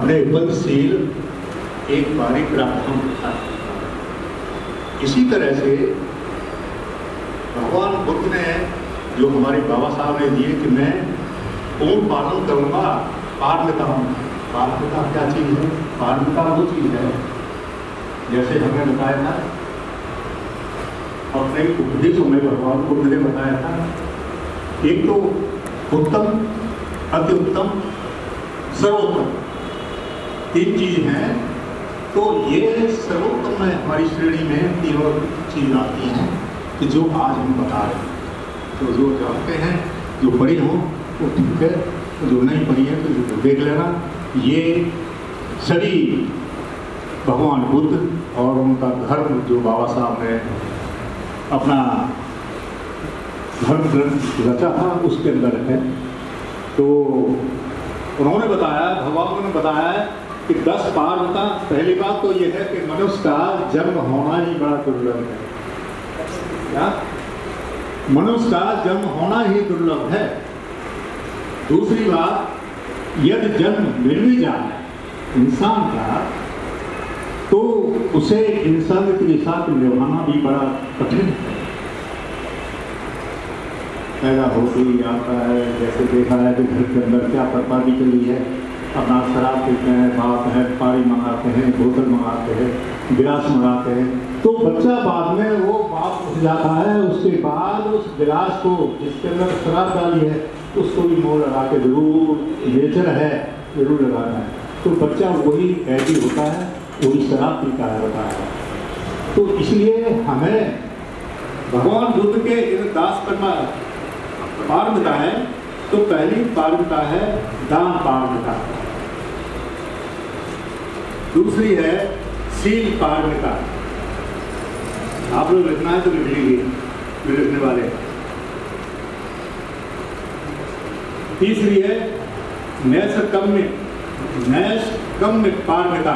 अपने पदशील एक पारिग्राम था। इसी तरह से भगवान बुद्ध ने जो हमारे बाबा साहब ने दिए कि मैं पूर्ण पालन करूंगा, पारमिता हूँ। पारमिता क्या चीज़ है? पारमिता वो चीज़ है जैसे हमने बताया था अपने उपदेशों में भगवान बुद्ध ने बताया था, एक तो उत्तम, अति उत्तम, सर्वोत्तम, तीन चीज हैं। तो ये सर्वोत्तम में हमारी श्रेणी में तीनों चीज आती हैं कि जो आज हम बता रहे हैं। तो जो जानते हैं, जो पढ़ी हो वो ठीक है, जो नहीं पढ़ी है तो देख लेना। ये सभी भगवान बुद्ध और उनका धर्म जो बाबा साहब ने अपना धर्म ग्रंथ रचा था उसके अंदर है। तो उन्होंने बताया, भगवान ने बताया कि 10 पारमिता। पहली बात तो यह है कि मनुष्य का जन्म होना ही बड़ा दुर्लभ है। क्या? मनुष्य का जन्म होना ही दुर्लभ है। दूसरी बात, यदि जन्म मिल भी जाए इंसान का तो उसे इंसान के साथ निभाना भी बड़ा कठिन है। पैदा होते ही आता है, जैसे देखा है कि घर के अंदर क्या बर्बादी चली है, अपना शराब पीते हैं, बाप है, पानी मंगाते हैं, बोतल मंगाते हैं, गिलास मंगाते हैं, तो बच्चा बाद में वो बाप उठ जाता है। उसके बाद उस गिलास को जिसके अंदर शराब डाली है उसको भी मोड़ लगा के जरूर, नेचर है, जरूर लगाना है। तो बच्चा वही ऐसी होता है, वही शराब पीता है होता है। तो इसलिए हमें भगवान बुद्ध के इन 10 पारमिता है। तो पहली पारमिता है दान पारमिता, दूसरी है शील पारमिता। आप लोग लिखना है तो लिख लीजिए, जो लिखने वाले। तीसरी है नैष्कर्म्य पारमिता।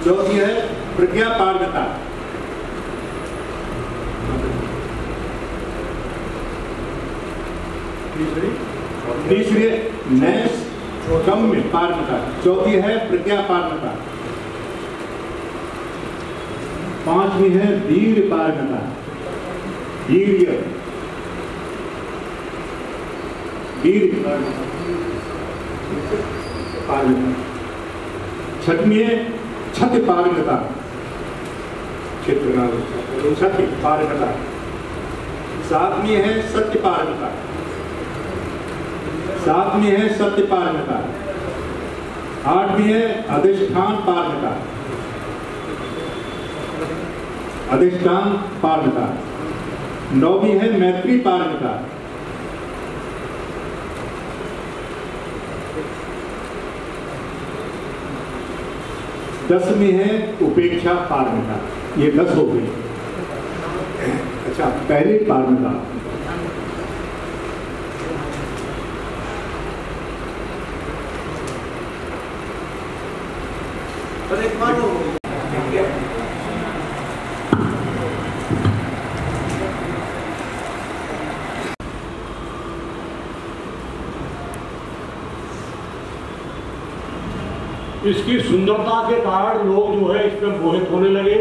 चौथी है प्रज्ञा पारमिता। तीसरी है नैष्कर्म्य पारमिता। चौथी है प्रज्ञा पारमिता। पांचवी है वीर पारमिता, वीर्य, वीर पारमिता। छठवीं है छत्र पारमिता, छत्र पारमिता। सातवीं है सत्य पारमिता, सातवीं है सत्य पारमिता। आठवीं है अधिष्ठान पारमिता, अधिष्ठान पारमिता। नौवीं है मैत्री पारमिता। 10वीं है उपेक्षा पारमिता। ये 10 हो गई। अच्छा, पहली पारमिता इसकी सुंदरता के कारण लोग जो है इस पर मोहित होने लगे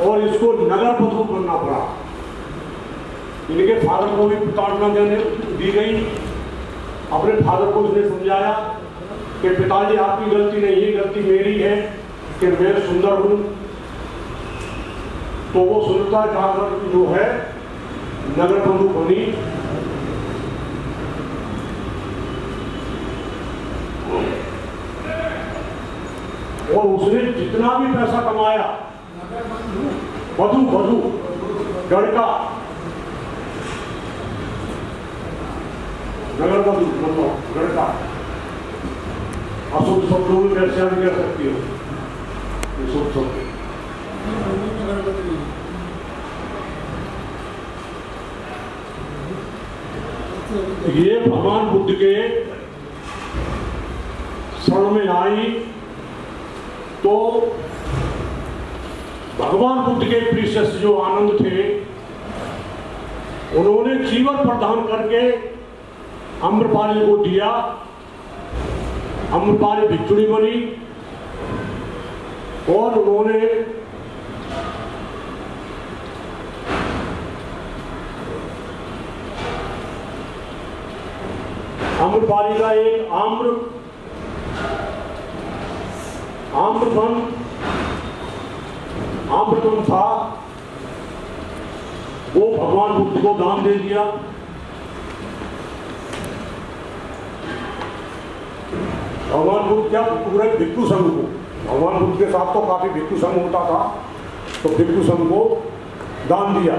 और इसको नगर पथु बनना पड़ा। इनके फादर को भी प्रताड़ना दी गई। अपने फादर को उसने समझाया कि पिताजी आपकी गलती नहीं है, गलती मेरी है कि मैं सुंदर हूं। तो वो सुंदरता चाहकर जो है नगर पथु बनी। और उसने जितना भी पैसा कमाया वधु गढ़का नगर वधु मतलब गढ़का अशुभ शब्दों में कैसे कह सकती हो? शुभ शब्द ये भगवान बुद्ध के शरण में आई तो भगवान बुद्ध के प्रीशियस जो आनंद थे उन्होंने जीवन प्रदान करके अम्रपाली को दिया अमृतपाली भिक्षुणी बनी और उन्होंने अमृतपाली का एक आम्रवन था, वो भगवान बुद्ध को दान दे दिया। भगवान बुद्ध क्या पूरे भिक्षु संघ को, भगवान बुद्ध के साथ तो काफी भिक्षु संघ होता था, तो भिक्षु संघ को दान दिया।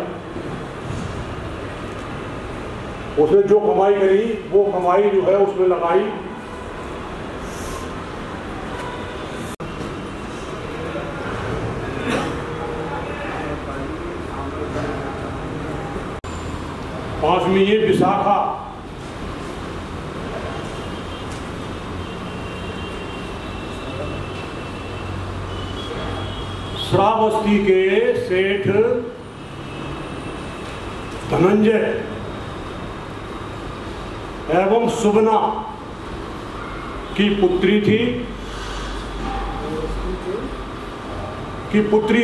उसने जो कमाई करी वो कमाई जो है उसमें लगाई। पांचवी है विशाखा। श्रावस्ती के सेठ धनंजय एवं सुबना की पुत्री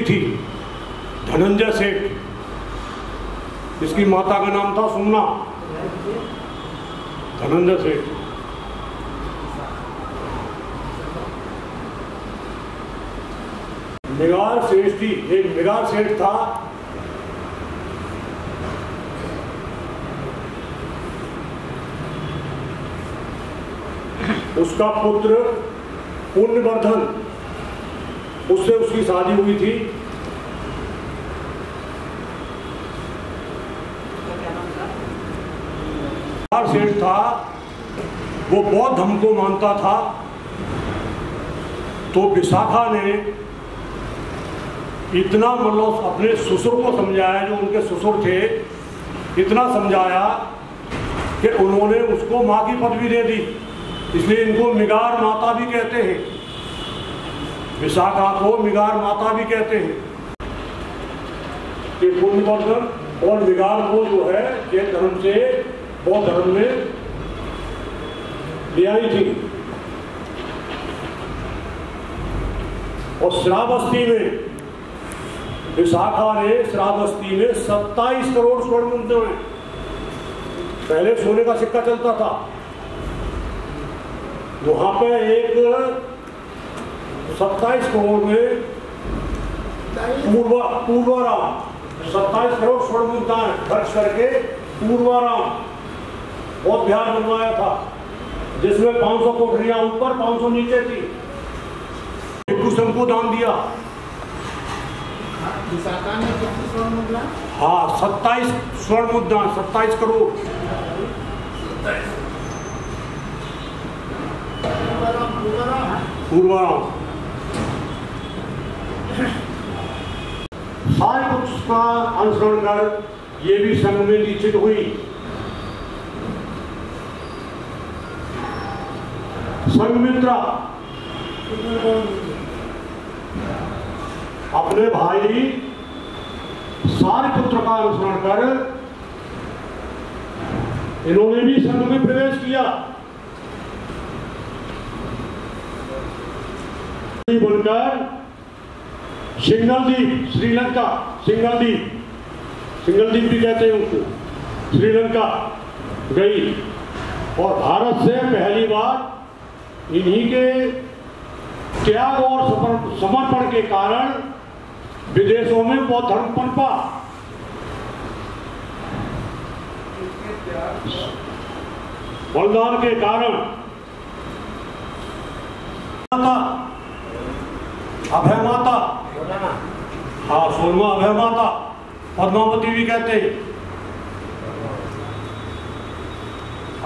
थी धनंजय सेठ। इसकी माता का नाम था सुमना। धनंजय सेठ मिगार सेठ थी। एक मिगार सेठ था, उसका पुत्र पुण्यवर्धन, उससे उसकी शादी हुई थी। सेठ था वो बौद्ध धर्म को मानता था, तो विशाखा ने इतना मतलब अपने ससुर को समझाया, जो उनके ससुर थे, इतना समझाया कि उन्होंने उसको माँ की पदवी दे दी। इसलिए इनको मिगार माता भी कहते हैं, विशाखा को मिगार माता भी कहते हैं। कि पुण्यवर्धन और मिगार को जो है जैन धर्म से बौद्ध धर्म में ले आई थी। और श्रावस्ती में विशाखा ने श्रावस्ती में 27 करोड़ स्वर्ण मुद्राएं हैं। पहले सोने का सिक्का चलता था, वहां पे एक 27 करोड़ में पूर्वाराम 27 करोड़ स्वर्ण मुद्राएं खर्च करके पूर्वाराम बौद्ध विहार बनवाया था, जिसमें 500 कोठरियां ऊपर 500 नीचे थी। भिक्षु संघ को दान दिया। विशाखा ने कितनी स्वर्ण मुद्रा? हाँ 27 स्वर्ण मुद्रा, 27 करोड़। पूर्वाराम सारे कुछ का अनुसरण कर ये भी संघ में दीक्षित हुई। संघमित्रा अपने भाई सारिपुत्र का अनुसरण कर इन्होंने भी संघ में प्रवेश किया। बनकर सिंगलदीप, श्रीलंका, सिंगलदीप भी कहते हैं उसको, श्रीलंका गई और भारत से पहली बार इन्हीं के त्याग और समर्पण के कारण विदेशों में बौद्ध धर्म पनपा। बलिदान के कारण अभय माता, हाँ सोनमा अभय माता, पद्मावती भी कहते हैं,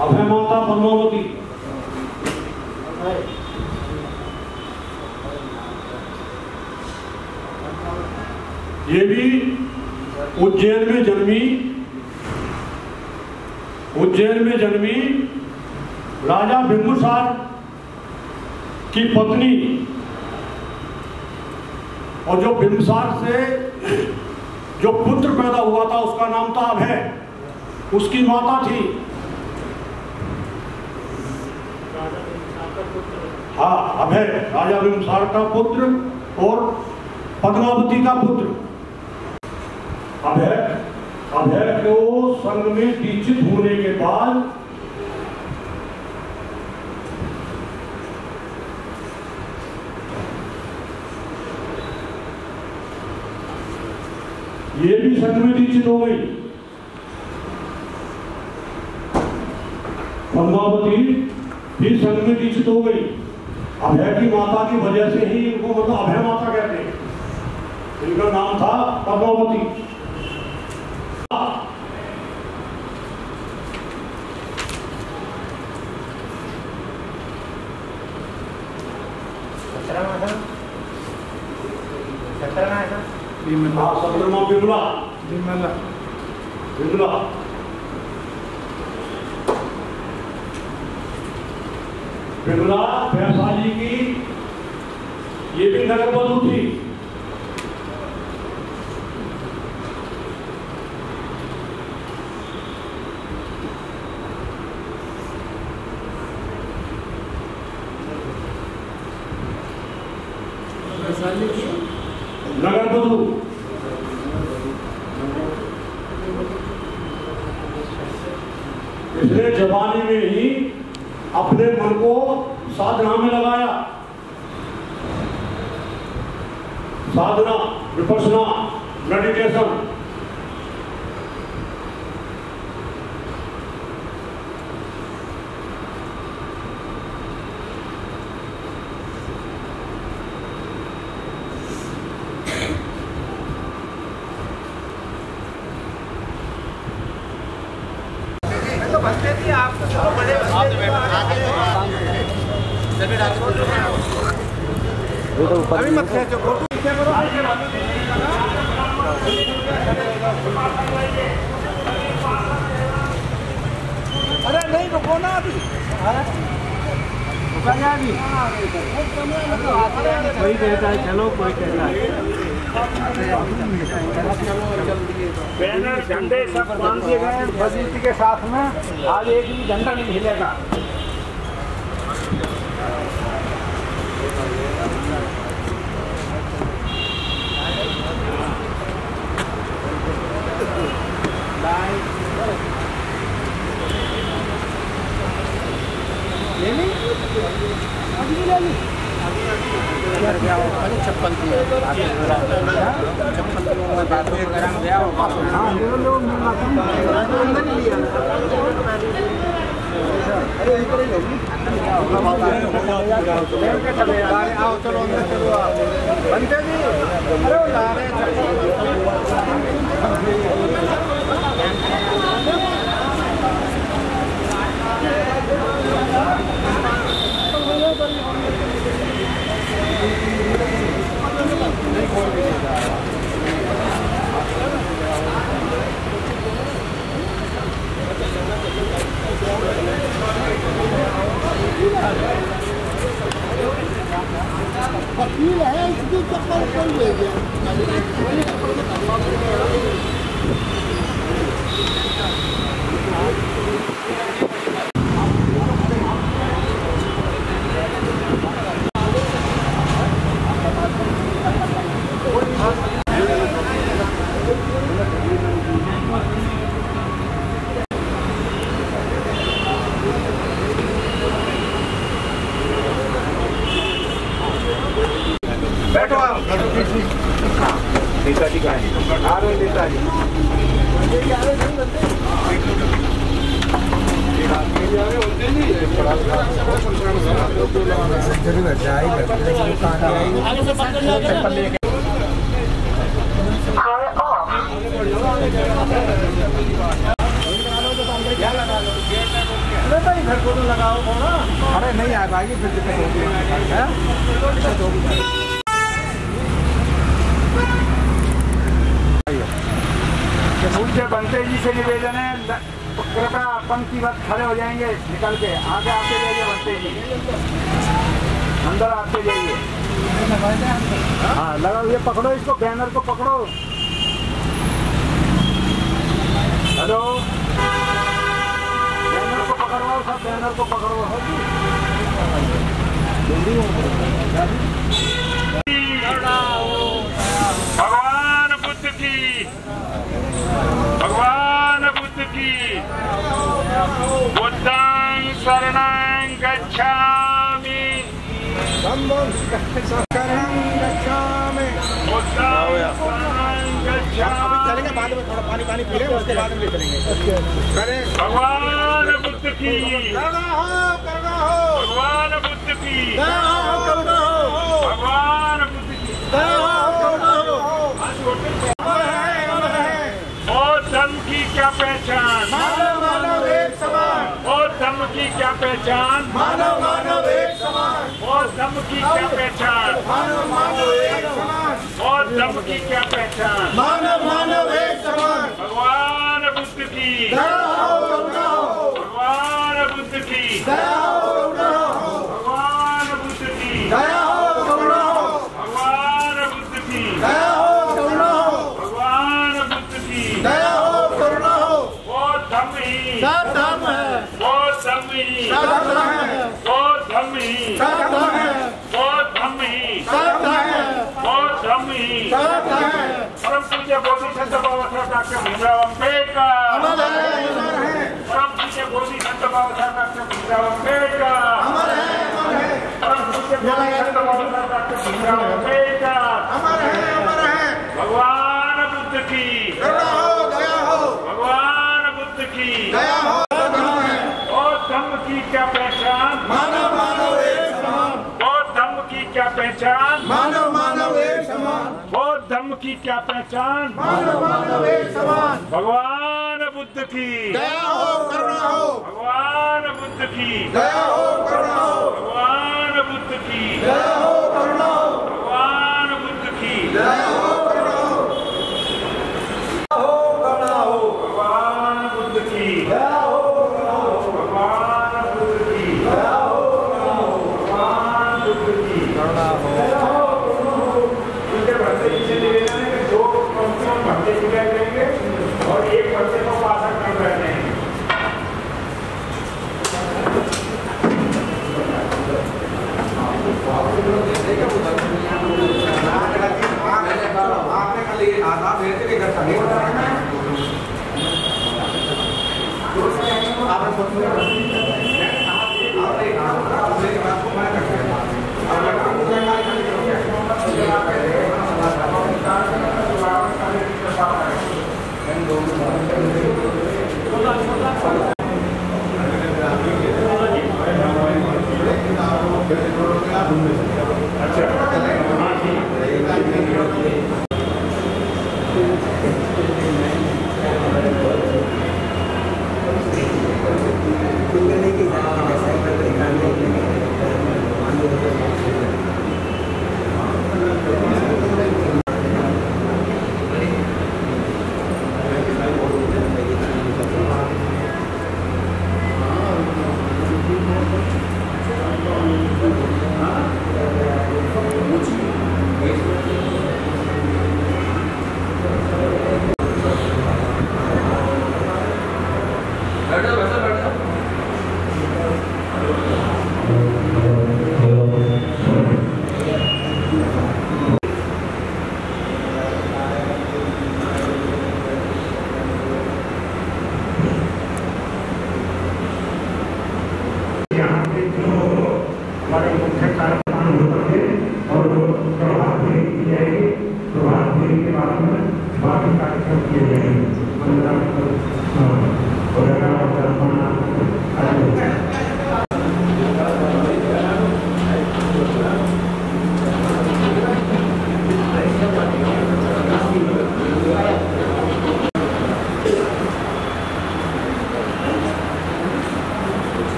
अभय माता पद्मावती। ये भी उज्जैन में जन्मी राजा बिंदुसार की पत्नी, और जो बिंदुसार से जो पुत्र पैदा हुआ था उसका नाम था अभय, उसकी माता थी हाँ, अभय राजा बिंबिसार का पुत्र और पद्मावती का पुत्र। अभय को संघ में दीक्षित होने के बाद ये भी संघ में दीक्षित हो गई। पद्मावती भी संघ में दीक्षित हो गई। अभय की माता की वजह से ही इनको मतलब अभय माता कहते हैं। इनका नाम था पद्मावती। बिमला वैशाली की ये भी नगर बधू थी। नगर बधू इसने जवानी में ही अपने मन को साधना में लगाया। साधना, विपश्यना, मेडिटेशन। अभी मत खेचो फोटो। अरे नहीं रुको ना अभी। कोई कहता है चलो, कोई कहता है बैनर झंडे सब बांध दिए गए फजीती के साथ में। आज एक भी झंडा नहीं हिलेगा। छप्पन आओ चलो अंदर चलो बनते जी। अरे ला वकील है इसकी चक्कर कोई ले गया। बैठो आप। ठीक है आ रहे नेताजी। घर को तो लगाओ ना। अरे नहीं आ पाएगी फिर दिक्कत होगी। पूज्य बनते जी से निवेदन है, कृपया पंक्तिबद्ध खड़े हो जाएंगे, निकल के आगे आते जाइए। बनते जी अंदर आते जाइए। हाँ लगाओ, ये पकड़ो, इसको बैनर को पकड़ो। हेलो, बैनर को पकड़वाओ, सब बैनर को पकड़ो। भगवान बुद्ध की, भगवान बुद्ध की। बुद्धं शरणं गच्छामि, बुद्धं शरणं गच्छामि। चलेंगे बाद में, थोड़ा पानी पानी पी लें, उसके बाद में चलेंगे। भगवान बुद्ध की, करुणा हो, करुणा हो। भगवान बुद्ध की, दया हो, करुणा हो। भगवान बुद्ध की, दया हो, करुणा हो। और धर्म की क्या पहचान? मानव मानव एक समान। और धर्म की क्या पहचान? मानव मानव एक समान। और धर्म की क्या पहचान? मानव मानव एक समान। और धर्म की क्या पहचान? मानव मानव एक समान। भगवान बुद्ध की, दया हो, करुणा हो। भगवान बुद्ध की, दया हो, करुणा हो। भगवान बुद्ध की, दया हो, करुणा हो। भगवान बुद्ध की, दया हो, करुणा हो। भगवान बुद्ध की। दया हो, करुणा हो। वो धर्म ही, सब धर्म है, वो धर्म ही, सब धर्म है, वो धर्म ही, सब धर्म है, वो धर्म ही, सब धर्म है, वो धर्म ही। सब धर्म है। परम पूज्य बोधिसत्व बाबा साहब डॉक्टर भीमराव अम्बेडकर, अमर है, अमर है, परम पूज्य बोधिसत्व बाबा साहब डॉक्टर भीमराव अम्बेडकर, अमर है, अमर है, परम पूज्य बोधिसत्व बाबा साहब डॉक्टर भीमराव अम्बेडकर। अमर है, अमर है। भगवान बुद्ध की, करुणा हो, दया हो। भगवान बुद्ध की। दया हो, धर्म है। और धर्म की क्या पहचान? मानव मानव एक समान। और धर्म की क्या पहचान? मानव मानव एक समान। और धर्म की क्या पहचान? मानव मानव एक समान। भगवान बुद्ध की, दया हो, करुणा हो। भगवान बुद्ध की, दया हो, करुणा हो। भगवान बुद्ध की, दया हो, करुणा हो। भगवान बुद्ध की। दया हो, करुणा हो। हो, करुणा हो। भगवान बुद्ध की, दया हो, करुणा हो। भगवान बुद्ध की, दया हो, करुणा हो। भगवान बुद्ध की। करुणा हो। दया हो, करुणा हो। उनके भक्ति से निवेदन है कि 2 पंक्तियों भक्ति सिखाए जाएंगे और 1 भक्ति को पासा कर रहने हैं। आपने खाली आधा भेज के घर खाली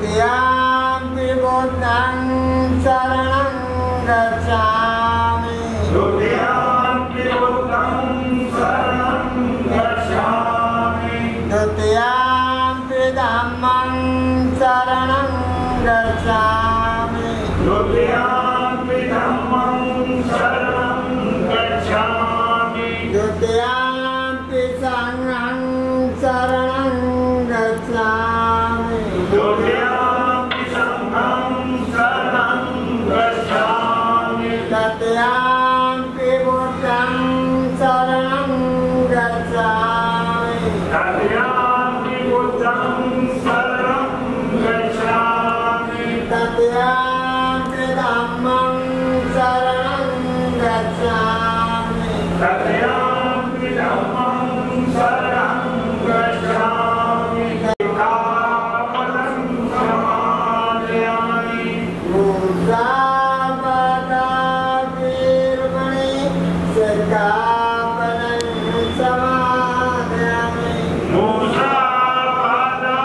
Tiang Buddhang Saranang Gacchami गच्छामि तथ्यामि धम्मं शरणं गच्छामि सिक्खापदं समादयामि मुसावादा वीरमणि सिक्खापदं समादयामि मुसावादा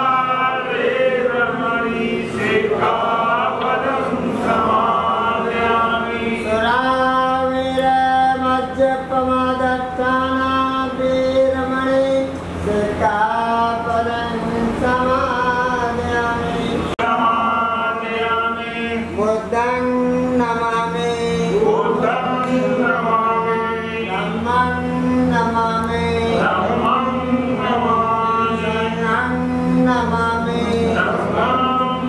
वीरमणि सिक्खापदं समादयामि सुरावीर मज्जपमादत्ताना वीरमणि सिक्खापदं समादयामि समादयामि बुद्धं नमामि बुद्धं नमामि धम्मं नमामि धम्मं नमामि संघं नमामि संघं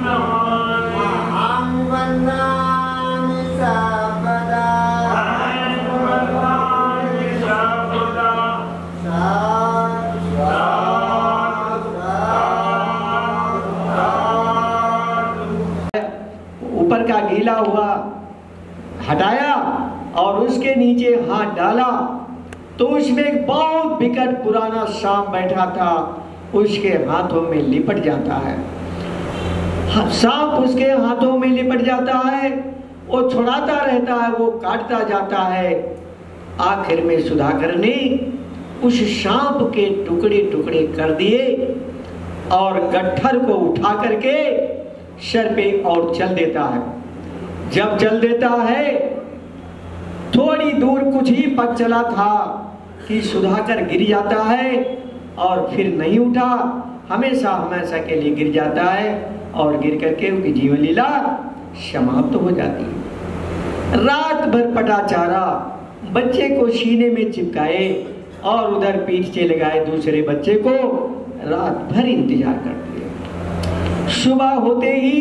नमामि अहं वन्दामि सर्वदा वन्दामि सर्वदा ऊपर का गीला हुआ हटाया और उसके नीचे हाथ डाला तो उसमें एक बहुत विकट पुराना सांप बैठा था, उसके हाथों में लिपट जाता है। सांप उसके हाथों में लिपट जाता है, वो छुड़ाता रहता है, वो काटता जाता है। आखिर में सुधाकर ने उस सांप के टुकड़े टुकड़े कर दिए और गट्ठर को उठा करके सर पे और चल देता है। जब चल देता है थोड़ी दूर कुछ ही पग चला था कि सुधाकर गिर जाता है और फिर नहीं उठा, हमेशा हमेशा के लिए गिर जाता है और गिर करके उनकी जीवन लीला समाप्त हो जाती है। रात भर पटाचारा बच्चे को सीने में चिपकाए और उधर पीठ से लगाए दूसरे बच्चे को, रात भर इंतजार करते हैं। सुबह होते ही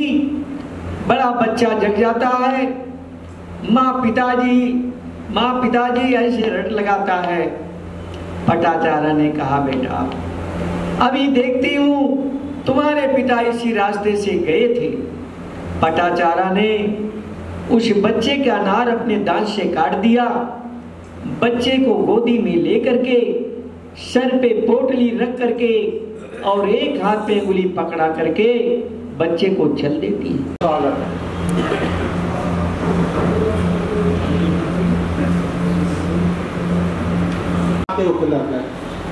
बड़ा बच्चा जग जाता है। माँ पिताजी ऐसे रट लगाता है। पटाचारा ने कहा, बेटा अभी देखती हूँ तुम्हारे पिता इसी रास्ते से गए थे। पटाचारा ने उस बच्चे का नार अपने दांत से काट दिया, बच्चे को गोदी में लेकर के सर पे पोटली रख करके और एक हाथ पे उंगली पकड़ा करके बच्चे को चल देती है।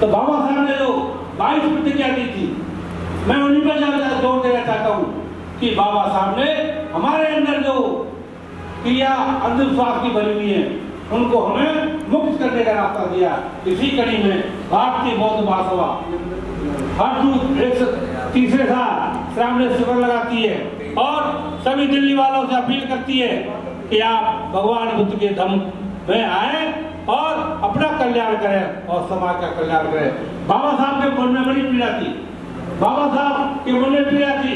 तो बाबा साहब ने जो 22 प्रतिज्ञा दी थी, मैं उन्हीं पर ज्यादा जोर देना चाहता हूँ कि बाबा साहब ने हमारे अंदर जो क्रिया अंधविश्वास की भरी हुई है उनको हमें मुक्त करने का रास्ता दिया। इसी कड़ी में भारतीय बौद्ध महासभा हर तीसरे साल श्रावण शिविर लगाती है और सभी दिल्ली वालों से अपील करती है कि आप भगवान बुद्ध के धम्म में आए और अपना कल्याण करें और समाज का कल्याण करें। बाबा साहब के मन में बड़ी पीड़ा थी, बाबा साहब के मन में पीड़ा थी,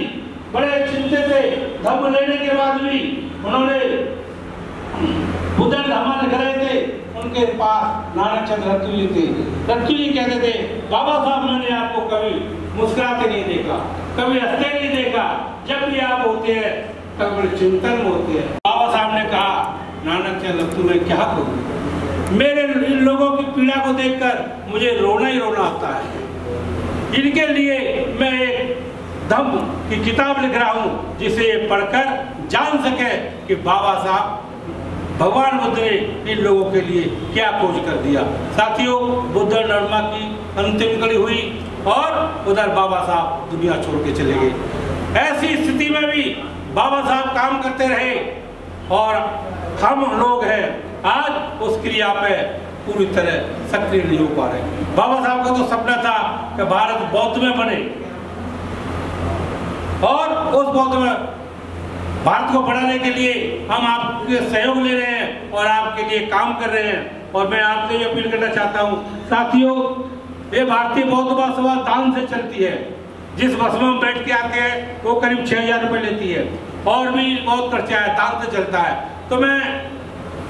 बड़े चिंतित थे। धम्म लेने के बाद भी उन्होंने बुद्ध धम्म लिख रहे थे, उनके पास नानक चंद्र रत्तुली थे। रत्तुली कहते थे, बाबा साहब मैंने आपको कभी मुस्कुराते नहीं देखा, कभी हंसते नहीं देखा, जब भी आप होते हैं तब बड़े चिंतन में होते हैं। बाबा साहब ने कहा, नानक चंद्र रत्तु मैं क्या करूं, मेरे इन लोगों की पीड़ा को देखकर मुझे रोना ही रोना आता है। इनके लिए मैं एक धम्म की किताब लिख रहा हूं जिसे ये पढ़कर जान सके कि बाबा साहब भगवान बुद्ध ने इन लोगों के लिए क्या खोज कर दिया। साथियों, बुद्ध नरमा की अंतिम कड़ी हुई और उधर बाबा साहब दुनिया छोड़ के चले गए। ऐसी स्थिति में भी बाबा साहब काम करते रहे और हम लोग हैं आज उस क्रिया पे पूरी तरह सक्रिय नहीं हो पा रहे। बाबा साहब का तो सपना था कि भारत बौद्ध में बने और उस बौद्ध में भारत को बढ़ाने के लिए हम आपके सहयोग ले रहे हैं और आपके लिए काम कर रहे हैं। और मैं आपसे ये अपील करना चाहता हूँ, साथियों, ये भारतीय बौद्ध महासभा दान से चलती है। जिस बस में हम बैठ के आते हैं वो करीब 6000 रुपये लेती है और भी बहुत खर्चा है, दान से चलता है। तो मैं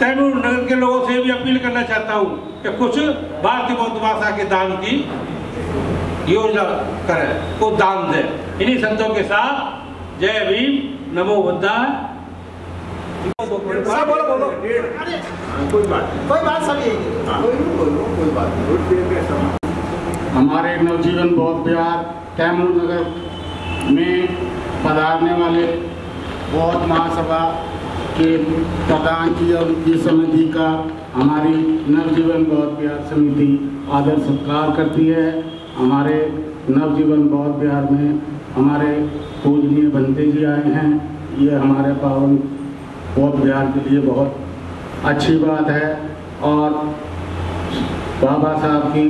तैमूर नगर के लोगों से भी अपील करना चाहता हूँ कि कुछ भारतीय बौद्ध भाषा के दान की योजना करें, वो दान दें। इन्हीं संतों के साथ जय भीम, नमो बुद्धाय। कोई बात सब यही कोई बात। हमारे नवजीवन बौद्ध विहार तैमूर नगर में पधारने वाले बौद्ध महासभा के प्रधान की और उनकी समिति का हमारी नवजीवन बौद्ध विहार समिति आदर सत्कार करती है। हमारे नवजीवन बौद्ध विहार में हमारे पूजनीय बंते जी आए हैं। ये हमारे पावन बौद्ध विहार के लिए बहुत अच्छी बात है और बाबा साहब की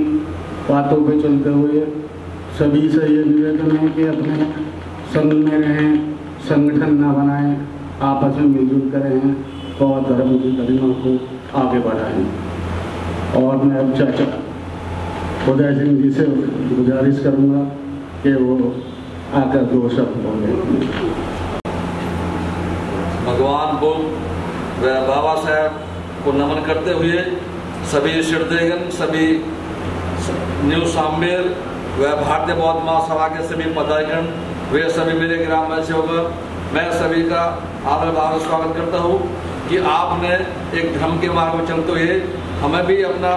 बातों पे चलते हुए सभी से ये निवेदन है कि अपने संग में रहें, संगठन ना बनाएं, आपस में मिलजुल कर रहें, बौद्ध धर्म की गरिमा को आगे बढ़ाएं। और मैं अब चाचा उदय सिंह जी से गुजारिश करूंगा कि वो आकर 2 शब्द बोलें। भगवान बुद्ध व बाबा साहब को नमन करते हुए सभी श्रद्धेयगण, सभी न्यू सामेर व भारतीय बौद्ध महासभा के सभी पदाधिकारी, वे सभी मेरे ग्रामवासी होकर मैं सभी का आदर भाव स्वागत करता हूँ कि आपने एक धर्म के मार्ग में चलते हुए हमें भी अपना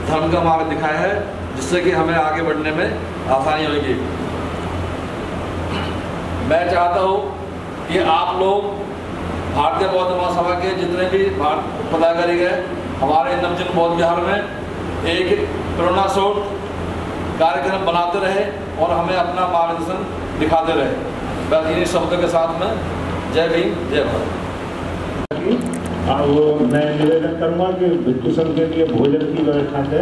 धर्म का मार्ग दिखाया है, जिससे कि हमें आगे बढ़ने में आसानी होगी। मैं चाहता हूँ कि आप लोग भारतीय बौद्ध महासभा के जितने भी पदाधिकारी गए हमारे नवजीवन बौद्ध विहार में एक प्रेरणा स्रोत कार्यक्रम बनाते रहे और हमें अपना मार्गदर्शन दिखाते रहे। बस इन्हीं शब्दों के साथ में जय भीम जय भारत। वो मैं निवेदन करूँगा कि भिक्षु संघ के लिए भोजन की व्यवस्था से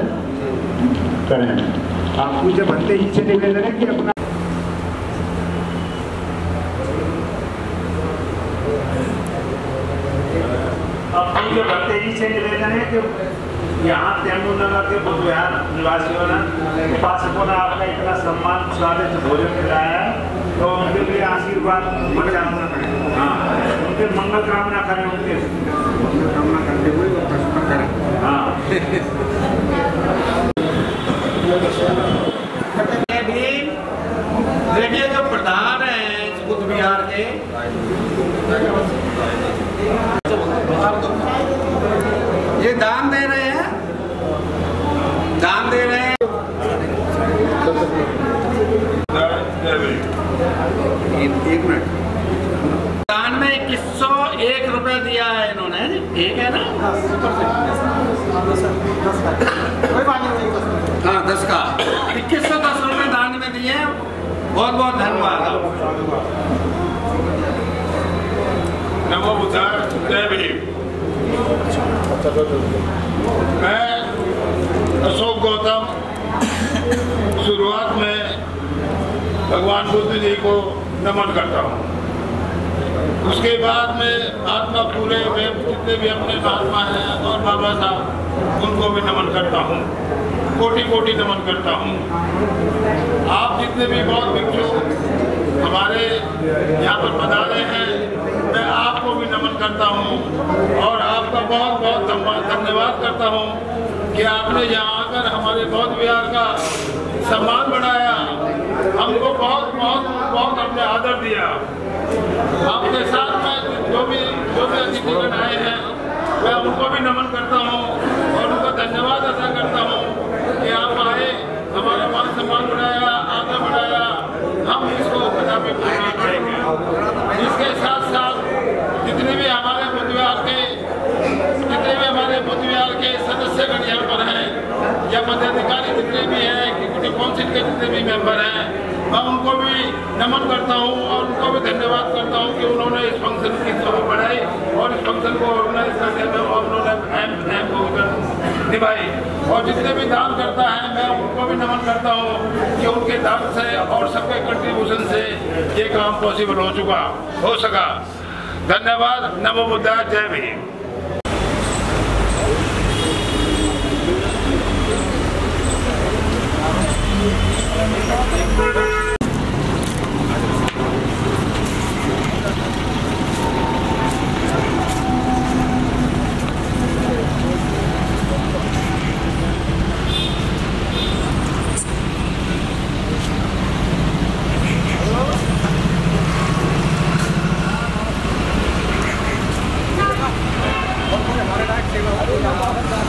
करें। आप पूज्य बनते ही से निवेदन है कि अपना बनते ही से निवेदन है कि यहाँ तैमूर नगर के बुद्ध विहार निवासियों ने उपासकों ने आपका इतना सम्मान स्वादिष्ट भोजन खिलाया है, तो उनके लिए आशीर्वाद उनके मंगल कामना करें, उनके मंगल कामना करते हुए वो प्रश्न करें। देखिए जो प्रधान है इस बुद्ध विहार के ये दान दे रहे हैं, एक मिनट। दान में 2101 रुपए दिया है इन्होंने, एक है ना? हाँ 10 का 2110 रुपए दान में दिए। बहुत बहुत धन्यवाद। नमो बुद्धाय, जय भीम। मैं अशोक गौतम शुरुआत में भगवान बुद्ध जी को नमन करता हूँ। उसके बाद में महात्मा पूरे में जितने भी अपने महात्मा हैं और बाबा साहब उनको भी नमन करता हूँ, कोटि कोटि नमन करता हूँ। आप जितने भी बौद्ध भिक्षु हमारे यहाँ पर पधारे हैं, मैं आपको भी नमन करता हूँ और आपका बहुत बहुत धन्यवाद करता हूँ कि आपने यहाँ आकर हमारे बौद्ध विहार का सम्मान बढ़ाया, हमको बहुत बहुत बहुत अपने आदर दिया। आपके साथ में जो भी अतिथिगण आए हैं मैं उनको भी नमन करता हूँ और उनका धन्यवाद अदा करता हूँ कि आप आए, हमारा मान सम्मान बढ़ाया, आगे बढ़ाया। हम इसको कदापि पूरा करेंगे। इसके साथ साथ जितने भी हमारे बुद्ध विहार के सदस्यगण यहाँ पर हैं या पदाधिकारी जितने भी हैं, एग्जीक्यूटिव काउंसिल के जितने भी मेंबर हैं, मैं उनको भी नमन करता हूँ और उनको भी धन्यवाद करता हूँ कि उन्होंने इस फंक्शन की शोभा बढ़ाई और इस फंक्शन को ऑर्गेनाइज करने में उन्होंने अहम भूमिका निभाई। और जितने भी दान करता है मैं उनको भी नमन करता हूँ कि उनके दान से और सबके कंट्रीब्यूशन से ये काम पॉसिबल हो सका। धन्यवाद। नमो बुद्धाय, जय भीम।